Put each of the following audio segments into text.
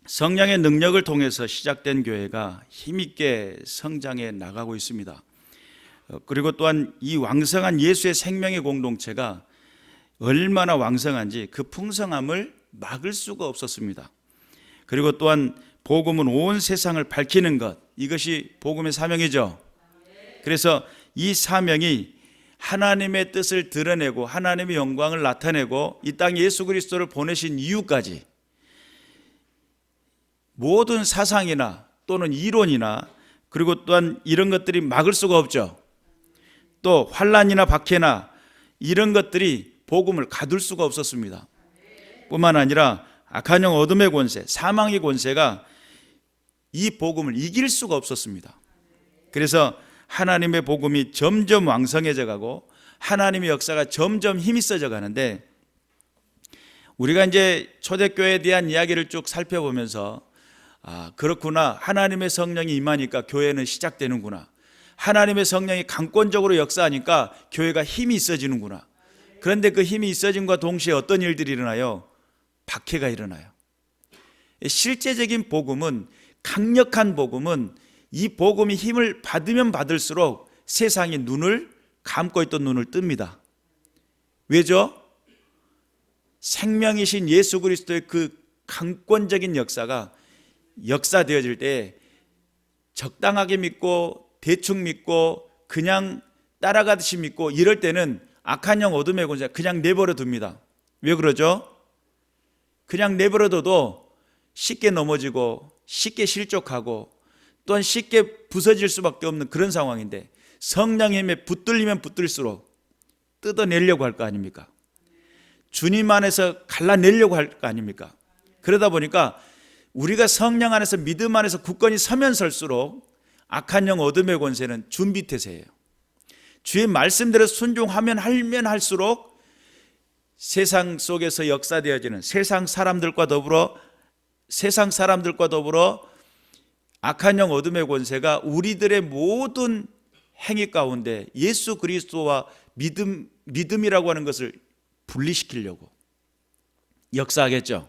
성령의 능력을 통해서 시작된 교회가 힘있게 성장해 나가고 있습니다. 그리고 또한 이 왕성한 예수의 생명의 공동체가 얼마나 왕성한지 그 풍성함을 막을 수가 없었습니다. 그리고 또한 복음은 온 세상을 밝히는 것, 이것이 복음의 사명이죠. 그래서 이 사명이 하나님의 뜻을 드러내고 하나님의 영광을 나타내고 이 땅에 예수 그리스도를 보내신 이유까지 모든 사상이나 또는 이론이나 그리고 또한 이런 것들이 막을 수가 없죠. 또 환난이나 박해나 이런 것들이 복음을 가둘 수가 없었습니다. 뿐만 아니라 악한 영 어둠의 권세, 사망의 권세가 이 복음을 이길 수가 없었습니다. 그래서 하나님의 복음이 점점 왕성해져 가고 하나님의 역사가 점점 힘이 써져 가는데, 우리가 이제 초대교회에 대한 이야기를 쭉 살펴보면서 그렇구나, 하나님의 성령이 임하니까 교회는 시작되는구나, 하나님의 성령이 강권적으로 역사하니까 교회가 힘이 있어지는구나. 그런데 그 힘이 있어짐과 동시에 어떤 일들이 일어나요? 박해가 일어나요. 실제적인 복음은, 강력한 복음은 이 복음이 힘을 받으면 받을수록 세상이 눈을 감고 있던 눈을 뜹니다. 왜죠? 생명이신 예수 그리스도의 그 강권적인 역사가 역사되어질 때 적당하게 믿고 대충 믿고 그냥 따라가듯이 믿고 이럴 때는 악한 영 어둠의 권세 그냥 내버려 둡니다. 왜 그러죠? 그냥 내버려 둬도 쉽게 넘어지고 쉽게 실족하고 또한 쉽게 부서질 수밖에 없는 그런 상황인데, 성령의 힘에 붙들리면 붙들수록 뜯어내려고 할 거 아닙니까? 주님 안에서 갈라내려고 할 거 아닙니까? 그러다 보니까 우리가 성령 안에서 믿음 안에서 굳건히 서면 설수록 악한 영 어둠의 권세는 준비태세예요. 주의 말씀대로 순종하면 할수록 세상 속에서 역사되어지는 세상 사람들과 더불어 악한 영 어둠의 권세가 우리들의 모든 행위 가운데 예수 그리스도와 믿음이라고 하는 것을 분리시키려고 역사하겠죠.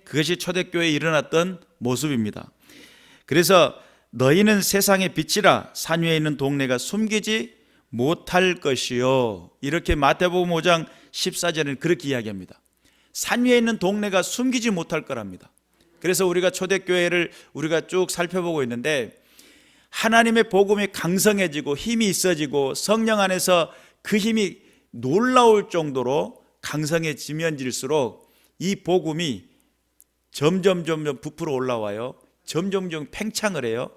그것이 초대교회에 일어났던 모습입니다. 그래서 너희는 세상의 빛이라, 산 위에 있는 동네가 숨기지 못할 것이요, 이렇게 마태복음 5장 14절에는 그렇게 이야기합니다. 산 위에 있는 동네가 숨기지 못할 거랍니다. 그래서 우리가 초대교회를 우리가 쭉 살펴보고 있는데, 하나님의 복음이 강성해지고 힘이 있어지고 성령 안에서 그 힘이 놀라울 정도로 강성해지면질수록 이 복음이 점점 부풀어 올라와요. 점점 팽창을 해요.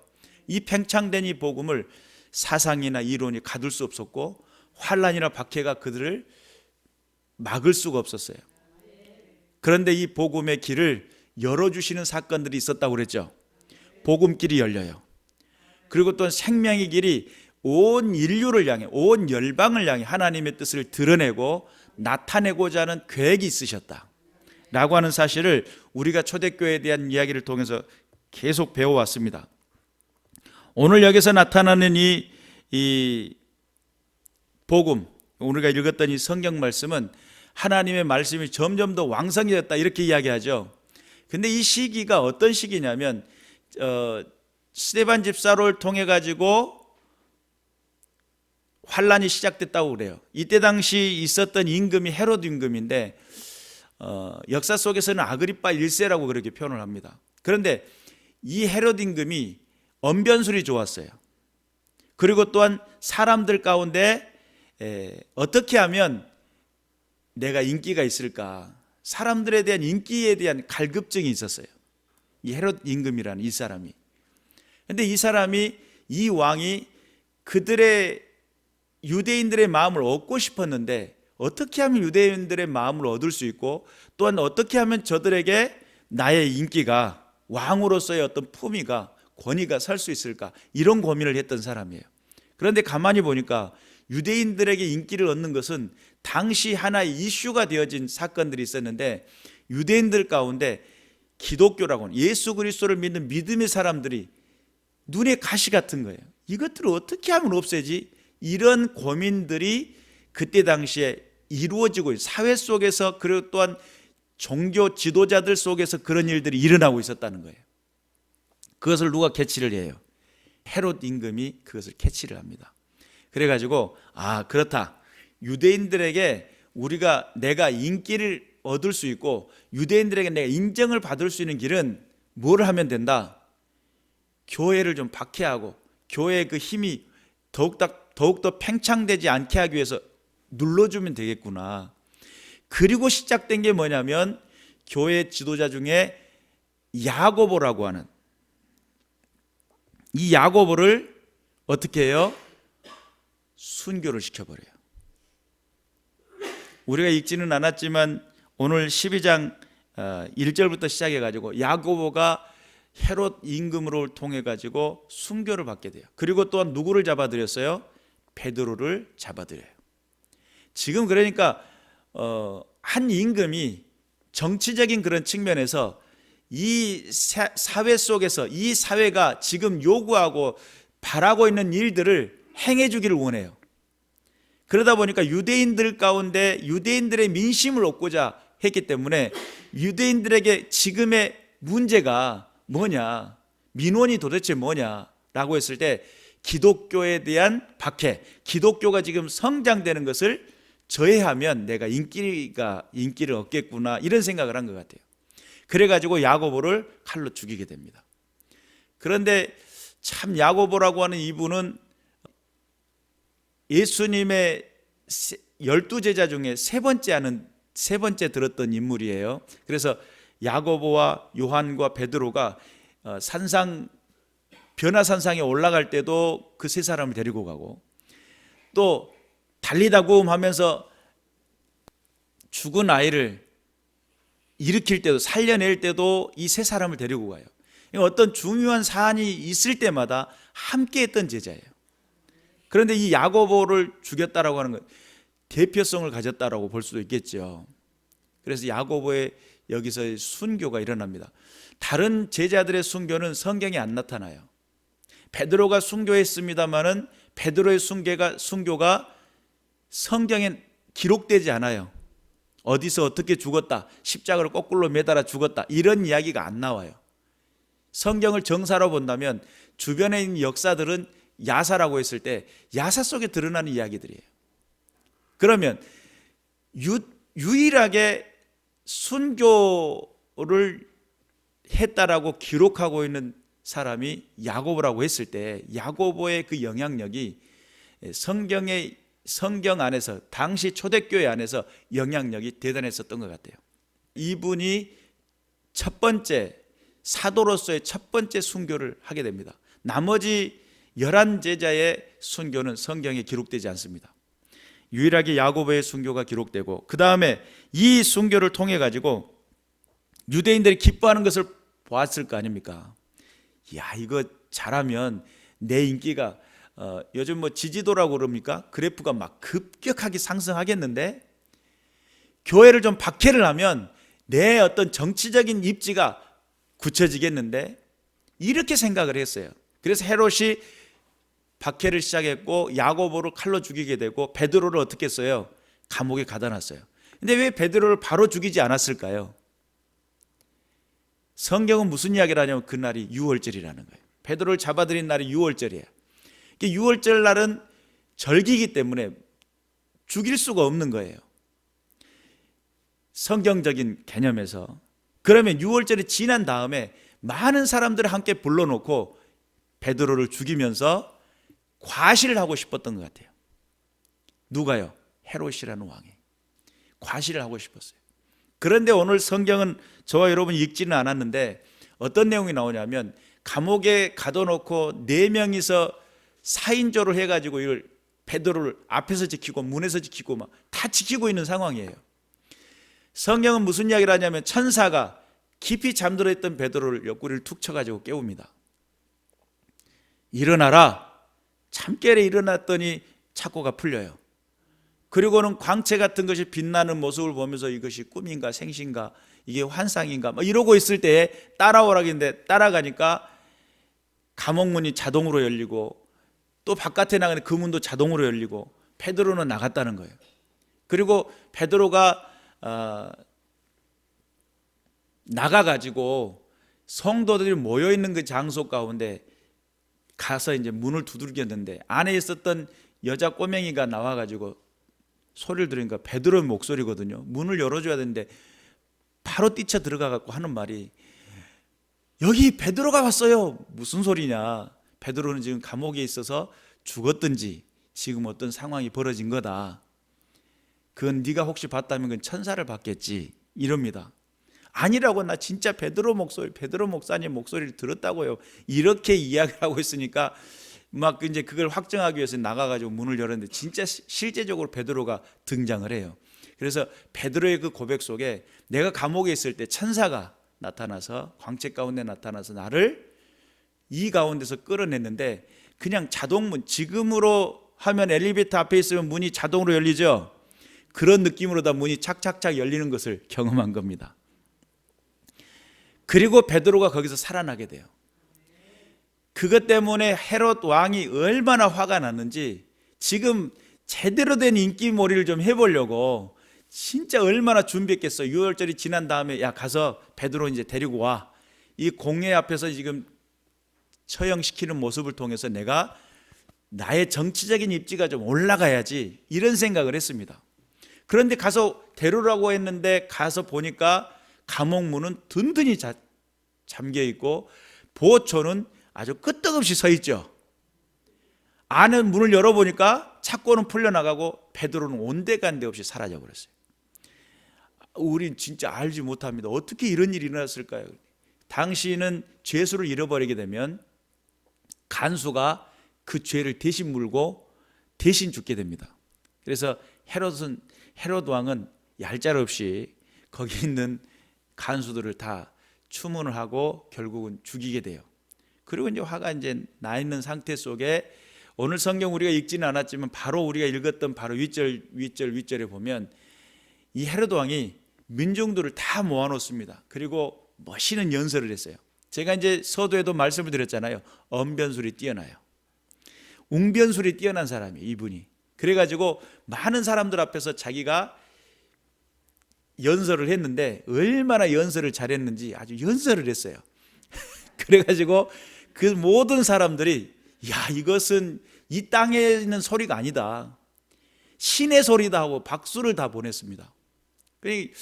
이 팽창된 이 복음을 사상이나 이론이 가둘 수 없었고 환난이나 박해가 그들을 막을 수가 없었어요. 그런데 이 복음의 길을 열어주시는 사건들이 있었다고 그랬죠. 복음길이 열려요. 그리고 또 생명의 길이 온 인류를 향해, 온 열방을 향해 하나님의 뜻을 드러내고 나타내고자 하는 계획이 있으셨다 라고 하는 사실을 우리가 초대교회에 대한 이야기를 통해서 계속 배워왔습니다. 오늘 여기서 나타나는 이 복음, 우리가 읽었던 이 성경 말씀은 하나님의 말씀이 점점 더 왕성해졌다 이렇게 이야기하죠. 근데 이 시기가 어떤 시기냐면 스데반 집사를 통해 가지고 환란이 시작됐다고 그래요. 이때 당시 있었던 임금이 헤롯 임금인데 역사 속에서는 아그리파 1세라고 그렇게 표현을 합니다. 그런데 이 헤롯 임금이 언변술이 좋았어요. 그리고 또한 사람들 가운데 어떻게 하면 내가 인기가 있을까, 사람들에 대한 인기에 대한 갈급증이 있었어요. 이 헤롯 임금이라는 이 사람이. 그런데 이 사람이, 이 왕이 그들의 유대인들의 마음을 얻고 싶었는데 어떻게 하면 유대인들의 마음을 얻을 수 있고 또한 어떻게 하면 저들에게 나의 인기가, 왕으로서의 어떤 품위가, 권위가 설 수 있을까, 이런 고민을 했던 사람이에요. 그런데 가만히 보니까 유대인들에게 인기를 얻는 것은 당시 하나의 이슈가 되어진 사건들이 있었는데, 유대인들 가운데 기독교라고 하는 예수 그리스도를 믿는 믿음의 사람들이 눈에 가시 같은 거예요. 이것들을 어떻게 하면 없애지? 이런 고민들이 그때 당시에 이루어지고 사회 속에서, 그리고 또한 종교 지도자들 속에서 그런 일들이 일어나고 있었다는 거예요. 그것을 누가 캐치를 해요? 헤롯 임금이 그것을 캐치를 합니다. 그래가지고 그렇다. 유대인들에게 내가 인기를 얻을 수 있고 유대인들에게 내가 인정을 받을 수 있는 길은 뭘 하면 된다? 교회를 좀 박해하고 교회의 그 힘이 더욱더 팽창되지 않게 하기 위해서 눌러주면 되겠구나. 그리고 시작된 게 뭐냐면 교회 지도자 중에 야고보라고 하는, 이 야고보를 어떻게 해요? 순교를 시켜버려요. 우리가 읽지는 않았지만 오늘 12장 1절부터 시작해가지고 야고보가 헤롯 임금을 통해가지고 순교를 받게 돼요. 그리고 또한 누구를 잡아들였어요? 베드로를 잡아들여요. 지금 그러니까 한 임금이 정치적인 그런 측면에서 이 사회 속에서 이 사회가 지금 요구하고 바라고 있는 일들을 행해 주기를 원해요. 그러다 보니까 유대인들 가운데 유대인들의 민심을 얻고자 했기 때문에 유대인들에게 지금의 문제가 뭐냐, 민원이 도대체 뭐냐라고 했을 때 기독교에 대한 박해, 기독교가 지금 성장되는 것을 저해하면 내가 인기를 얻겠구나, 이런 생각을 한 것 같아요. 그래가지고 야고보를 칼로 죽이게 됩니다. 그런데 참 야고보라고 하는 이분은 예수님의 12제자 중에 세 번째 들었던 인물이에요. 그래서 야고보와 요한과 베드로가 변화산상에 올라갈 때도 그 세 사람을 데리고 가고, 또 달리다 구음하면서 죽은 아이를 일으킬 때도, 살려낼 때도 이 세 사람을 데리고 가요. 어떤 중요한 사안이 있을 때마다 함께 했던 제자예요. 그런데 이 야고보를 죽였다라고 하는 건 대표성을 가졌다라고 볼 수도 있겠죠. 그래서 야고보의 여기서의 순교가 일어납니다. 다른 제자들의 순교는 성경에 안 나타나요. 베드로가 순교했습니다마는 베드로의 순교가 성경에 기록되지 않아요. 어디서 어떻게 죽었다, 십자가를 거꾸로 매달아 죽었다, 이런 이야기가 안 나와요. 성경을 정사로 본다면 주변에 있는 역사들은 야사라고 했을 때 야사 속에 드러나는 이야기들이에요. 그러면 유일하게 순교를 했다라고 기록하고 있는 사람이 야고보라고 했을 때 야고보의 그 영향력이 성경 안에서, 당시 초대교회 안에서 영향력이 대단했었던 것 같아요. 이분이 첫 번째 사도로서의 첫 번째 순교를 하게 됩니다. 나머지 11제자의 순교는 성경에 기록되지 않습니다. 유일하게 야고보의 순교가 기록되고, 그 다음에 이 순교를 통해 가지고 유대인들이 기뻐하는 것을 보았을 거 아닙니까? 이거 잘하면 내 인기가 요즘 지지도라고 그럽니까? 그래프가 막 급격하게 상승하겠는데, 교회를 좀 박해를 하면 내 어떤 정치적인 입지가 굳혀지겠는데, 이렇게 생각을 했어요. 그래서 헤롯이 박해를 시작했고 야고보를 칼로 죽이게 되고 베드로를 어떻게 했어요? 감옥에 가다 놨어요. 근데 왜 베드로를 바로 죽이지 않았을까요? 성경은 무슨 이야기를 하냐면 그날이 유월절이라는 거예요. 베드로를 잡아들인 날이 유월절이에요. 유월절 날은 절기이기 때문에 죽일 수가 없는 거예요. 성경적인 개념에서. 그러면 유월절이 지난 다음에 많은 사람들을 함께 불러놓고 베드로를 죽이면서 과시를 하고 싶었던 것 같아요. 누가요? 헤롯이라는 왕이 과시를 하고 싶었어요. 그런데 오늘 성경은 저와 여러분이 읽지는 않았는데 어떤 내용이 나오냐면 감옥에 가둬놓고 4명이서 4인조를 해가지고 이걸 베드로를 앞에서 지키고 문에서 지키고 막 다 지키고 있는 상황이에요. 성경은 무슨 이야기를 하냐면 천사가 깊이 잠들어 있던 베드로를 옆구리를 툭 쳐가지고 깨웁니다. 일어나라. 잠결에 일어났더니 착고가 풀려요. 그리고는 광채 같은 것이 빛나는 모습을 보면서 이것이 꿈인가 생신가, 이게 환상인가 막 이러고 있을 때에 따라오라고 했는데 따라가니까 감옥문이 자동으로 열리고 또 바깥에 나가는 그 문도 자동으로 열리고 베드로는 나갔다는 거예요. 그리고 베드로가 나가가지고 성도들이 모여있는 그 장소 가운데 가서 이제 문을 두들겼는데 안에 있었던 여자 꼬맹이가 나와가지고 소리를 들으니까 베드로의 목소리거든요. 문을 열어줘야 되는데 바로 뛰쳐 들어가갖고 하는 말이, 여기 베드로가 왔어요. 무슨 소리냐. 베드로는 지금 감옥에 있어서 죽었든지 지금 어떤 상황이 벌어진 거다. 그건 네가 혹시 봤다면 그건 천사를 봤겠지. 이럽니다. 아니라고, 나 진짜 베드로 목사님 목소리를 들었다고요. 이렇게 이야기를 하고 있으니까 막 이제 그걸 확정하기 위해서 나가가지고 문을 열었는데 진짜 실제적으로 베드로가 등장을 해요. 그래서 베드로의 그 고백 속에 내가 감옥에 있을 때 천사가 나타나서, 광채 가운데 나타나서 나를 이 가운데서 끌어냈는데, 그냥 자동문, 지금으로 하면 엘리베이터 앞에 있으면 문이 자동으로 열리죠. 그런 느낌으로 다 문이 착착착 열리는 것을 경험한 겁니다. 그리고 베드로가 거기서 살아나게 돼요. 그것 때문에 헤롯 왕이 얼마나 화가 났는지, 지금 제대로 된 인기몰이를 좀 해보려고 진짜 얼마나 준비했겠어. 유월절이 지난 다음에 야 가서 베드로 이제 데리고 와. 이 공회 앞에서 지금 처형시키는 모습을 통해서 내가 나의 정치적인 입지가 좀 올라가야지, 이런 생각을 했습니다. 그런데 가서 데려오라고 했는데 가서 보니까 감옥 문은 든든히 잠겨 있고 보호초는 아주 끄떡없이 서 있죠. 안에 문을 열어보니까 착고는 풀려나가고 베드로는 온데간데 없이 사라져 버렸어요. 우린 진짜 알지 못합니다. 어떻게 이런 일이 일어났을까요? 당시는 죄수를 잃어버리게 되면 간수가 그 죄를 대신 물고 대신 죽게 됩니다. 그래서 헤롯 왕은 얄짤없이 거기 있는 간수들을 다 추문을 하고 결국은 죽이게 돼요. 그리고 이제 화가 이제 나 있는 상태 속에 오늘 성경 우리가 읽지는 않았지만 바로 우리가 읽었던 바로 윗절에 보면 이 헤롯 왕이 민중들을 다 모아놓습니다. 그리고 멋있는 연설을 했어요. 제가 이제 서두에도 말씀을 드렸잖아요. 언변술이 뛰어나요. 웅변술이 뛰어난 사람이에요, 이분이. 그래가지고 많은 사람들 앞에서 자기가 연설을 했는데 얼마나 연설을 잘했는지 아주 연설을 했어요. 그래가지고 그 모든 사람들이 야, 이것은 이 땅에 있는 소리가 아니다, 신의 소리다 하고 박수를 다 보냈습니다. 그러니까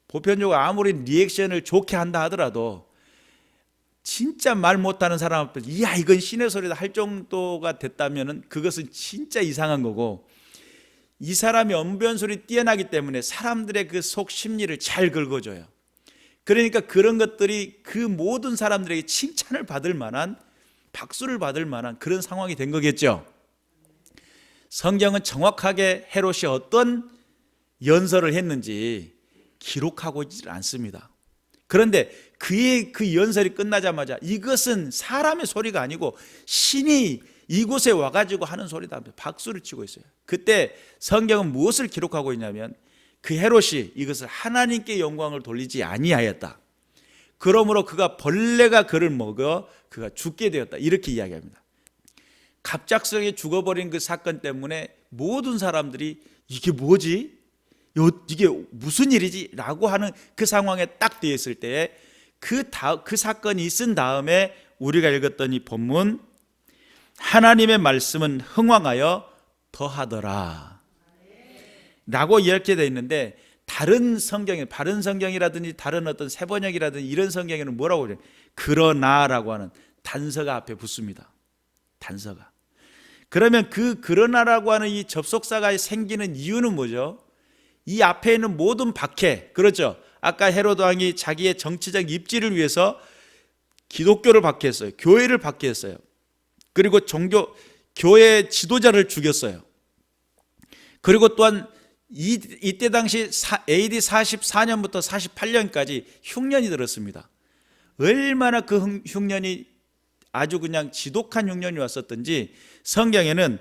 보편적으로 아무리 리액션을 좋게 한다 하더라도 진짜 말 못하는 사람 앞에서 이야 이건 신의 소리다 할 정도가 됐다면 그것은 진짜 이상한 거고, 이 사람이 언변술이 뛰어나기 때문에 사람들의 그 속 심리를 잘 긁어줘요. 그러니까 그런 것들이 그 모든 사람들에게 칭찬을 받을 만한, 박수를 받을 만한 그런 상황이 된 거겠죠. 성경은 정확하게 헤롯이 어떤 연설을 했는지 기록하고 있지 않습니다. 그런데 그의 그 연설이 끝나자마자 이것은 사람의 소리가 아니고 신이 이곳에 와가지고 하는 소리다, 박수를 치고 있어요. 그때 성경은 무엇을 기록하고 있냐면 그 헤롯이 이것을 하나님께 영광을 돌리지 아니하였다. 그러므로 그가 벌레가 그를 먹어 그가 죽게 되었다, 이렇게 이야기합니다. 갑작스럽게 죽어버린 그 사건 때문에 모든 사람들이 이게 뭐지? 이게 무슨 일이지? 라고 하는 그 상황에 딱 되어 있을 때에 그 사건이 있은 다음에 우리가 읽었던 이 본문, 하나님의 말씀은 흥왕하여 더하더라 라고 이렇게 되어 있는데, 다른 성경에, 바른 성경이라든지 다른 어떤 세번역이라든지 이런 성경에는 뭐라고 그래요? 그러나라고 하는 단서가 앞에 붙습니다. 단서가. 그러면 그러나라고 하는 이 접속사가 생기는 이유는 뭐죠? 이 앞에 있는 모든 박해, 그렇죠? 아까 헤롯 왕이 자기의 정치적 입지를 위해서 기독교를 박해했어요. 교회를 박해했어요. 그리고 교회 지도자를 죽였어요. 그리고 또한 이때 당시 AD 44년부터 48년까지 흉년이 들었습니다. 얼마나 그 흉년이 아주 그냥 지독한 흉년이 왔었던지 성경에는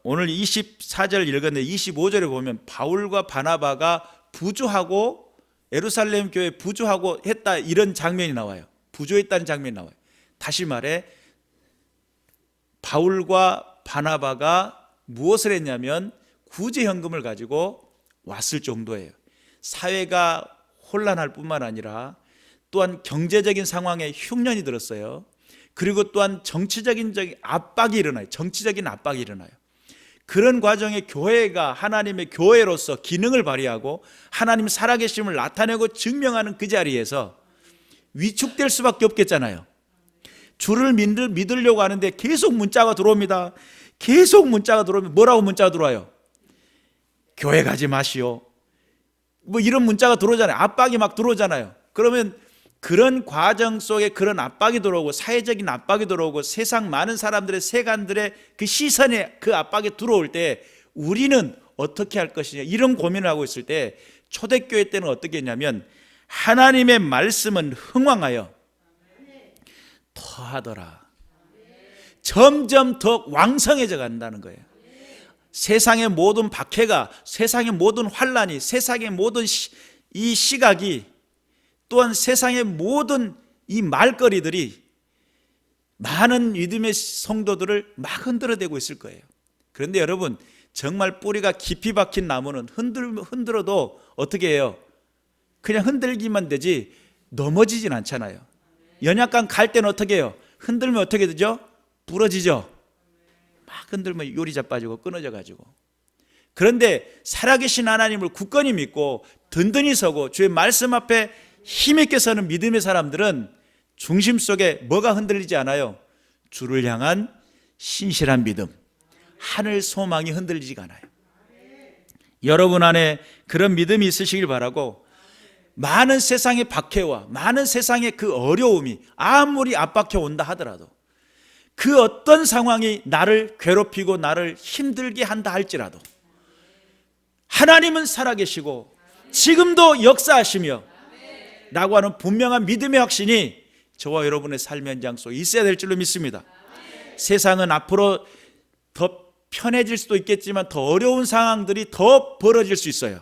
오늘 24절 읽었는데 25절에 보면 바울과 바나바가 부조하고 예루살렘 교회 부조하고 했다, 이런 장면이 나와요. 부조했다는 장면이 나와요. 다시 말해 바울과 바나바가 무엇을 했냐면 구제현금을 가지고 왔을 정도예요. 사회가 혼란할 뿐만 아니라 또한 경제적인 상황에 흉년이 들었어요. 그리고 또한 정치적인 압박이 일어나요. 정치적인 압박이 일어나요. 그런 과정에 교회가 하나님의 교회로서 기능을 발휘하고 하나님 살아계심을 나타내고 증명하는 그 자리에서 위축될 수밖에 없겠잖아요. 주를 믿으려고 하는데 계속 문자가 들어옵니다. 계속 문자가 들어오면 뭐라고 문자가 들어와요? 교회 가지 마시오. 뭐 이런 문자가 들어오잖아요. 압박이 막 들어오잖아요. 그러면 그런 과정 속에 그런 압박이 들어오고 사회적인 압박이 들어오고 세상 많은 사람들의 세간들의 그 시선에 그 압박이 들어올 때 우리는 어떻게 할 것이냐 이런 고민을 하고 있을 때 초대교회 때는 어떻게 했냐면 하나님의 말씀은 흥왕하여 더하더라. 점점 더 왕성해져 간다는 거예요. 세상의 모든 박해가, 세상의 모든 환란이, 세상의 모든 이 시각이, 또한 세상의 모든 이 말거리들이 많은 믿음의 성도들을 막 흔들어대고 있을 거예요. 그런데 여러분, 정말 뿌리가 깊이 박힌 나무는 흔들어도 어떻게 해요? 그냥 흔들기만 되지 넘어지진 않잖아요. 연약간 갈 때는 어떻게 해요? 흔들면 어떻게 되죠? 부러지죠. 막 흔들면 요리 자빠지고 끊어져 가지고. 그런데 살아계신 하나님을 굳건히 믿고 든든히 서고 주의 말씀 앞에 힘있게 서는 믿음의 사람들은 중심 속에 뭐가 흔들리지 않아요? 주를 향한 신실한 믿음, 하늘 소망이 흔들리지가 않아요. 여러분 안에 그런 믿음이 있으시길 바라고, 많은 세상의 박해와 많은 세상의 그 어려움이 아무리 압박해 온다 하더라도, 그 어떤 상황이 나를 괴롭히고 나를 힘들게 한다 할지라도 하나님은 살아계시고 지금도 역사하시며 라고 하는 분명한 믿음의 확신이 저와 여러분의 삶의 현장 속에 있어야 될 줄로 믿습니다. 세상은 앞으로 더 편해질 수도 있겠지만 더 어려운 상황들이 더 벌어질 수 있어요.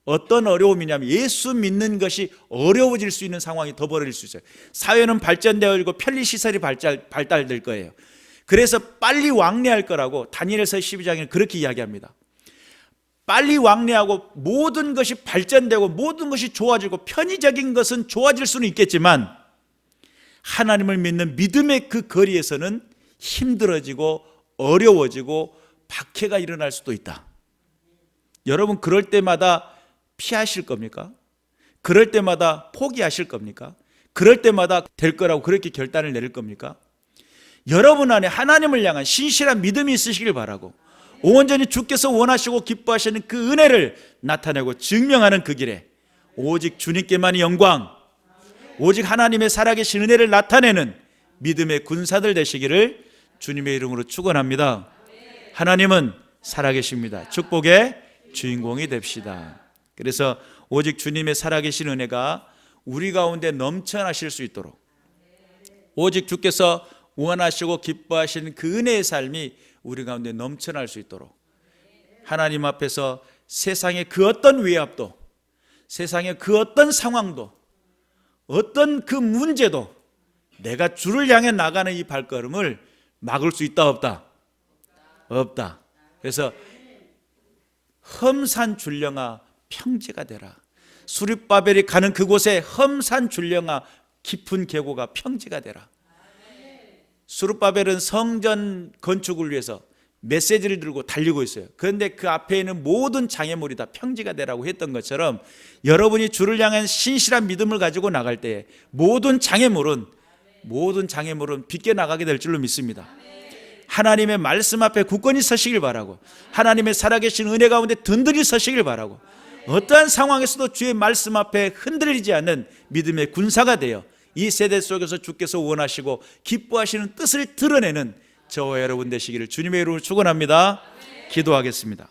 어떤 어려움이냐면 예수 믿는 것이 어려워질 수 있는 상황이 더 벌어질 수 있어요. 사회는 발전되어지고 편리시설이 발달될 거예요. 그래서 빨리 왕래할 거라고 다니엘서 12장에는 그렇게 이야기합니다. 빨리 왕래하고 모든 것이 발전되고 모든 것이 좋아지고 편의적인 것은 좋아질 수는 있겠지만 하나님을 믿는 믿음의 그 거리에서는 힘들어지고 어려워지고 박해가 일어날 수도 있다. 여러분, 그럴 때마다 피하실 겁니까? 그럴 때마다 포기하실 겁니까? 그럴 때마다 될 거라고 그렇게 결단을 내릴 겁니까? 여러분 안에 하나님을 향한 신실한 믿음이 있으시길 바라고, 온전히 주께서 원하시고 기뻐하시는 그 은혜를 나타내고 증명하는 그 길에 오직 주님께만이 영광, 오직 하나님의 살아계신 은혜를 나타내는 믿음의 군사들 되시기를 주님의 이름으로 축원합니다. 하나님은 살아계십니다. 축복의 주인공이 됩시다. 그래서 오직 주님의 살아계신 은혜가 우리 가운데 넘쳐나실 수 있도록, 오직 주께서 원하시고 기뻐하시는 그 은혜의 삶이 우리 가운데 넘쳐날 수 있도록 하나님 앞에서 세상의 그 어떤 위압도, 세상의 그 어떤 상황도, 어떤 그 문제도 내가 주를 향해 나가는 이 발걸음을 막을 수 있다 없다? 없다. 그래서 험산 줄령아 평지가 되라. 수립바벨이 가는 그곳에 험산 줄령아 깊은 계곡아 평지가 되라. 수룹바벨은 성전 건축을 위해서 메시지를 들고 달리고 있어요. 그런데 그 앞에 있는 모든 장애물이 다 평지가 되라고 했던 것처럼 여러분이 주를 향한 신실한 믿음을 가지고 나갈 때 모든 장애물은 빗겨나가게 될 줄로 믿습니다. 하나님의 말씀 앞에 굳건히 서시길 바라고, 하나님의 살아계신 은혜 가운데 든든히 서시길 바라고, 어떠한 상황에서도 주의 말씀 앞에 흔들리지 않는 믿음의 군사가 되어 이 세대 속에서 주께서 원하시고 기뻐하시는 뜻을 드러내는 저와 여러분 되시기를 주님의 이름으로 축원합니다. 기도하겠습니다.